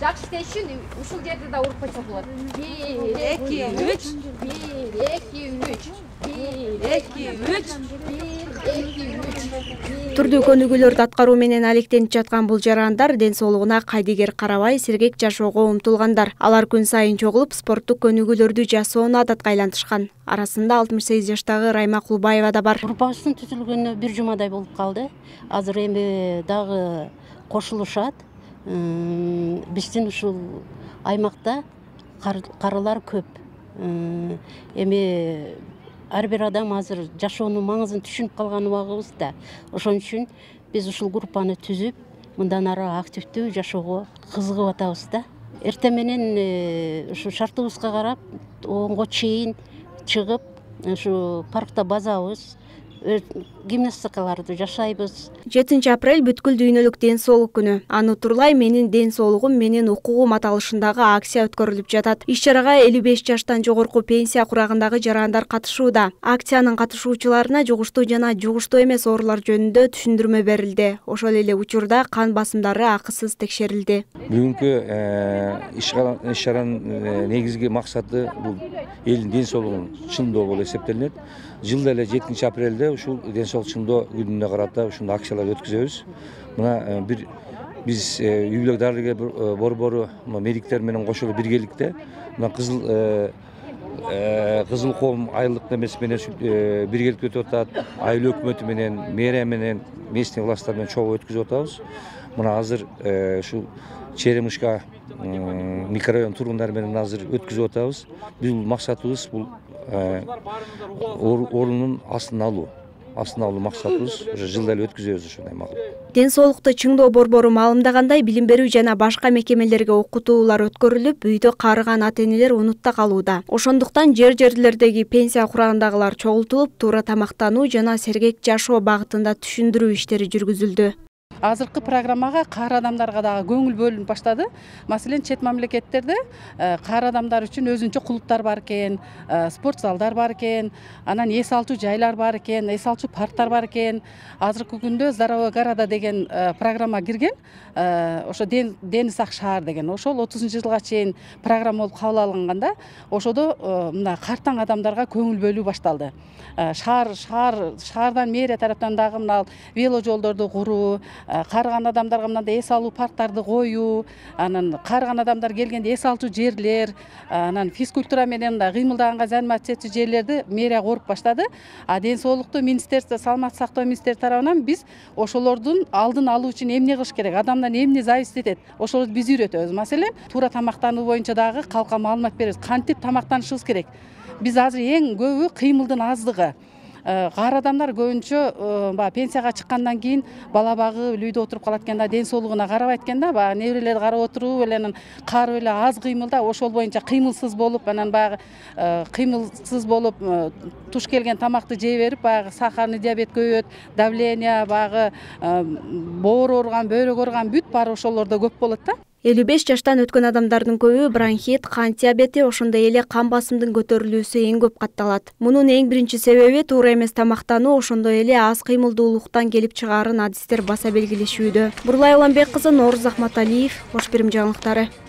жакшы иштеш үчүн ушул жерди да уруп койсок болот. 1 2 3 1 2 3 1 2 3 1 2 3 Түрдүү көнүгүүлөрдү аткаруу менен алектенип жаткан бул жарандар ден соолугуна кайдыгер карабай сергек жашоого умтулгандар. Алар күн сайын чогулуп спорттук көнүгүүлөрдү жасоону адатка айлантышкан. Арасында 68 жаштагы Райма Кулбаева да бар. Группабыздын түзүлгөнүнө 1 жумадай болуп калды. Азыр эми дагы кошулушат. Биздин ушул аймакта карылар көп. Эми ар бир адам азыр жашоонун маңызын түшүнүп калган убагыбызда. Ошон үчүн биз ушул группаны түзүп, мындан ары активдүү жашоого кызыгып атабыз да. Эртең менен ушу шартыбызга карап 10го чейин чыгып, ушу паркта базабыз, гимнастикаларды жашайбыз. 7 апрель бүткүл дүйнөлүк ден соолук күнү. Аны турлай менин ден соолугум, менин укугум аталышындагы акция өткөрүлүп жатат. Иш-чарага 55 жаштан жогорку пенсия курагындагы жарандар катышууда. Акциянын катышуучуларына жугуштуу жана жугуштуу эмес оорулар жөнүндө түшүндүрмө берилди. Ошол эле учурда кан басымдары акысыз текшерилди. Бүгүнкү иш-чаранын негизги максаты бул элдин ден соолугун чыңдоо болуп эсептелинет. Жылда эле 7 апрелде ушул ден соолук чыңдоо күнүнө карата ушундай акциялар өткөзөбүз. Мына биз үй бүлөк дарыгер борбору медиктер менен кошулуп биргеликте мына кызыл коом айлык немеси менен биргеликте өтүп атат. Айыл өкмөтү менен, мэрия менен, местный власттар менен чогуу өткөзүп атабыз. Мына азыр ушул Черемушка микрорайон тургундары менен азыр өткөзүп атабыз. Бул максатыбыз бул оорунун астын алуу максатыбыз. Жылда эле өткөзөбүз ушундай макул. Ден соолукту чыңдоо борбору маалымдагандай, билим берүү жана башка мекемелерге окутуулар өткөрүлүп, үйдө карыган ата-энелер унутта калууда. Ошондуктан жерлердеги пенсия курагындагылар чогултулуп, туура тамактануу жана сергек жашоо багытында түшүндүрүү иштери жүргүзүлдү. Азыркы программага каар адамдарга дагы көңүл бөлүнүп баштады. Маселен, чет мамлекеттерде каар адамдар үчүн өзүнчө клубтар бар экен, спорт залдар бар экен, анан эс алчу жайлар бар экен, эс алчу парктар бар экен. Азыркы күндө Здоровая города деген программа кирген. Ошо дени сак шаар деген. Ошол 30-жылга чейин программа болуп кабыл алынганда, ошодо мына картаң адамдарга көңүл бөлүү башталды. Шаардан мэрия тараптан дагы мына вело жолдорду куруу, карыган адамдарга мындай эс алуу парктарды коюу, анан карыган адамдар келгенде эс алчу жерлер, анан физкультура менен да кыймылдаганга заниматься этчү жерлерди мэрия коруп баштады. Ден соолукту министерство, саламаттык сактоо министрлиги тарабынан биз ошолордун алдын алуу үчүн эмне кылыш керек, адамдан эмне зависит этет, ошолорду биз үйрөтөбүз. Маселен, туура тамактануу боюнча дагы калкка маалымат беребиз. Кантип тамактанышыбыз керек. Биз азыр эң көбү кыймылдын аздыгы. Каар адамдар көбүнчө пенсияга чыккандан кийин бала багып үйдө отуруп калат экен да, ден соолугуна карабайт экен да, баягы неберелерди карап отуруп эле анан карып эле аз кыймылда, ошол боюнча кыймылсыз болуп, анан баягы кыймылсыз болуп туш келген тамакты жей берип, баягы сахарный диабет көбөйөт, давление, баягы боор ооруган, бөйрөк ооруган бүт баары ошолордо көп болот да. 55 жаштан өткөн адамдардын көбү бронхит, кан диабети, ошондой эле кан басымдын көтөрүлүүсү эң көп катталат. Мунун эң биринчи себеби туура эмес тамактануу, ошондой эле аз кыймылдуулуктан келип чыгаарын адистер баса белгилешүүдө. Бурлай Уламбек кызы, Нооруз Ахматалиев, Ош Бирим жаңылыктары.